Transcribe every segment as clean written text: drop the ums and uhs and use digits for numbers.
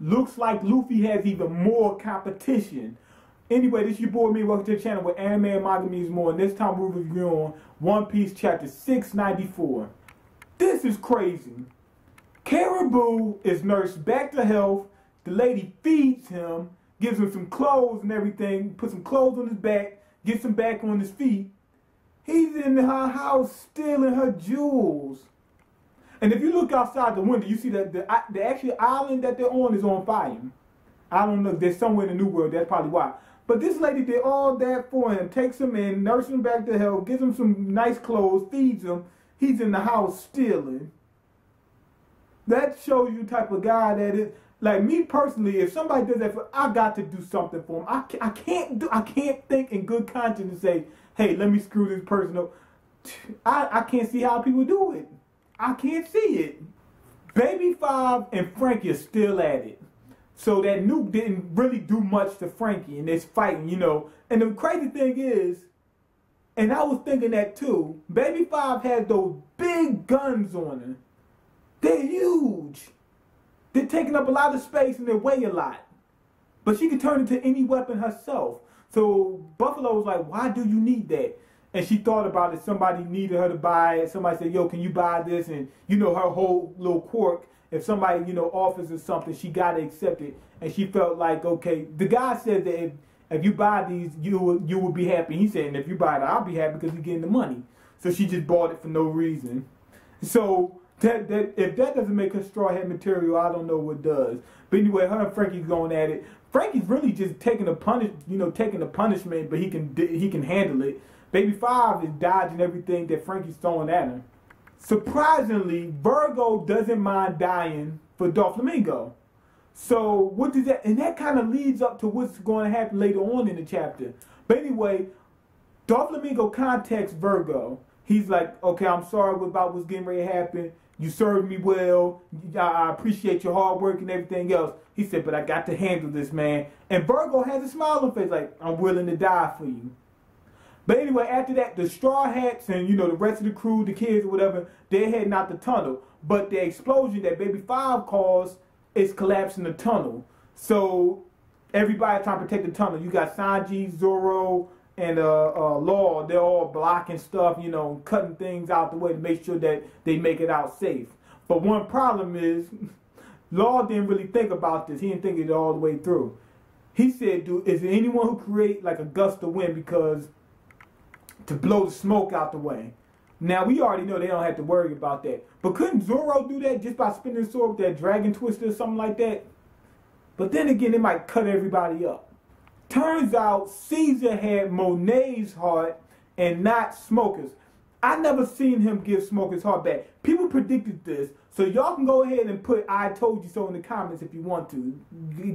looks like Luffy has even more competition. Anyway, this is your boy me. Welcome to the channel where anime and manga means more. And this time we're reviewing One Piece chapter 694. This is crazy. Caribou is nursed back to health. The lady feeds him, gives him some clothes and everything, puts some clothes on his back, gets him back on his feet. He's in her house stealing her jewels. And if you look outside the window, you see that the actual island that they're on is on fire. I don't know, there's somewhere in the New World, that's probably why. But this lady did all that for him, takes him in, nurses him back to health, gives him some nice clothes, feeds him. He's in the house stealing. That shows you the type of guy that is. Like me personally, if somebody does that, I got to do something for him. I can't think in good conscience and say, hey, let me screw this person up. I can't see how people do it. I can't see it. Baby Five and Frankie are still at it. So that nuke didn't really do much to Frankie in this fighting, you know. And the crazy thing is, and I was thinking that too, Baby Five has those big guns on her. They're huge. They're taking up a lot of space and they weigh a lot. But she can turn into any weapon herself. So Buffalo was like, why do you need that? And she thought about it. Somebody needed her to buy it. Somebody said, yo, can you buy this? And, you know, her whole little quirk, if somebody, you know, offers her something, she got to accept it. And she felt like, okay, the guy said that if you buy these, you will be happy. He said, and if you buy it, I'll be happy because you're getting the money. So she just bought it for no reason. So if that doesn't make her straw hat material, I don't know what does. But anyway, her and Frankie's going at it. Frankie's really just taking the punishment, but he can handle it. Baby Five is dodging everything that Frankie's throwing at him. Surprisingly, Virgo doesn't mind dying for Doflamingo. So what does that? And that kind of leads up to what's going to happen later on in the chapter. But anyway, Doflamingo contacts Virgo. He's like, okay, I'm sorry about what's getting ready to happen. You served me well. I appreciate your hard work and everything else. He said, but I got to handle this, man. And Virgo has a smile on his face like, I'm willing to die for you. But anyway, after that, the Straw Hats and, you know, the rest of the crew, the kids or whatever, they're heading out the tunnel. But the explosion that Baby Five caused is collapsing the tunnel. So everybody trying to protect the tunnel. You got Sanji, Zoro, and Law. They're all blocking stuff, you know, cutting things out the way to make sure that they make it out safe. But one problem is, Law didn't really think about this. He didn't think it all the way through. He said, dude, is there anyone who create like a gust of wind because to blow the smoke out the way? Now, we already know they don't have to worry about that. But couldn't Zoro do that just by spinning the sword with that dragon twister or something like that? But then again, it might cut everybody up. Turns out Caesar had Monet's heart and not Smoker's. I never seen him give Smoker's heart back. People predicted this. So y'all can go ahead and put I told you so in the comments if you want to.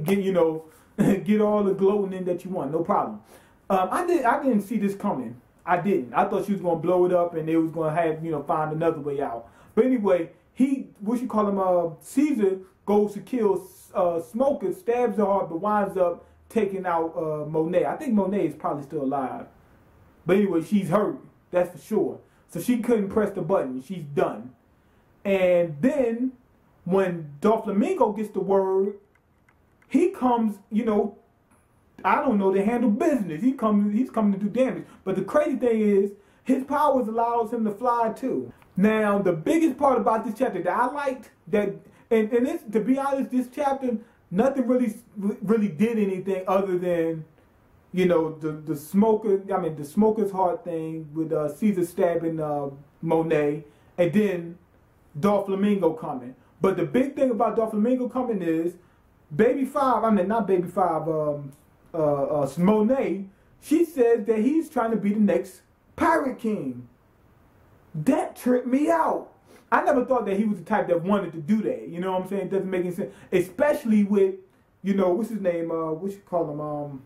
Get, you know, get all the gloating in that you want. No problem. I didn't see this coming. I didn't. I thought she was going to blow it up and they was going to have, you know, find another way out. But anyway, Caesar goes to kill Smoker, stabs her heart, but winds up taking out Monet. I think Monet is probably still alive. But anyway, she's hurt. That's for sure. So she couldn't press the button. She's done. And then when Doflamingo gets the word, he comes, you know, I don't know, to handle business. He's coming to do damage. But the crazy thing is, his powers allows him to fly too. Now, the biggest part about this chapter that I liked, that and this, to be honest, this chapter, nothing really did anything other than, you know, the Smoker's heart thing with Caesar stabbing Monet, and then Doflamingo coming. But the big thing about Doflamingo coming is Baby Five. I mean, not Baby Five. Monet. She says that he's trying to be the next Pirate King. That tripped me out. I never thought that he was the type that wanted to do that. You know what I'm saying? It doesn't make any sense. Especially with, you know, what's his name? What you call him?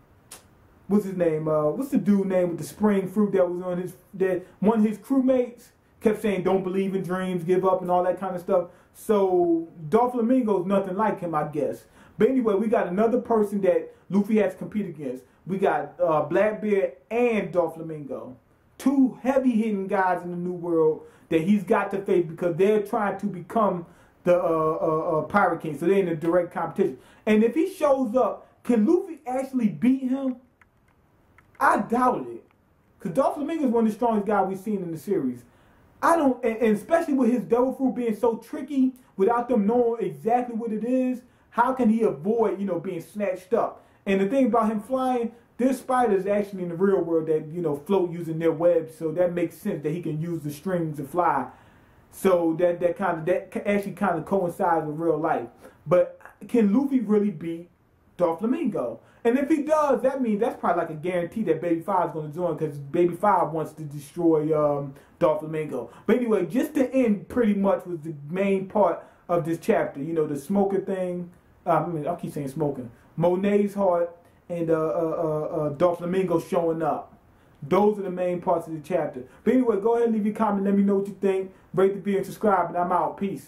What's his name? What's the dude name with the spring fruit that was on his, that one of his crewmates kept saying don't believe in dreams, give up and all that kind of stuff. So Doflamingo's nothing like him, I guess. But anyway, we got another person that Luffy has to compete against. We got Blackbeard and Doflamingo. Two heavy-hitting guys in the New World that he's got to face because they're trying to become the Pirate King, so they're in a direct competition. And if he shows up, can Luffy actually beat him? I doubt it, because Doflamingo is one of the strongest guys we've seen in the series. I don't, and especially with his devil fruit being so tricky, without them knowing exactly what it is, how can he avoid, you know, being snatched up? And the thing about him flying, there's spiders actually in the real world that, you know, float using their webs, so that makes sense that he can use the strings to fly. So that actually kind of coincides with real life. But can Luffy really beat Doflamingo? And if he does, that means that's probably like a guarantee that Baby 5 is going to join, because Baby 5 wants to destroy Doflamingo. But anyway, just to end pretty much was the main part of this chapter. You know, the smoker thing. I keep saying smoking. Monet's heart and Doflamingo showing up. Those are the main parts of the chapter. But anyway, go ahead and leave your comment. Let me know what you think. Rate the video and subscribe, and I'm out. Peace.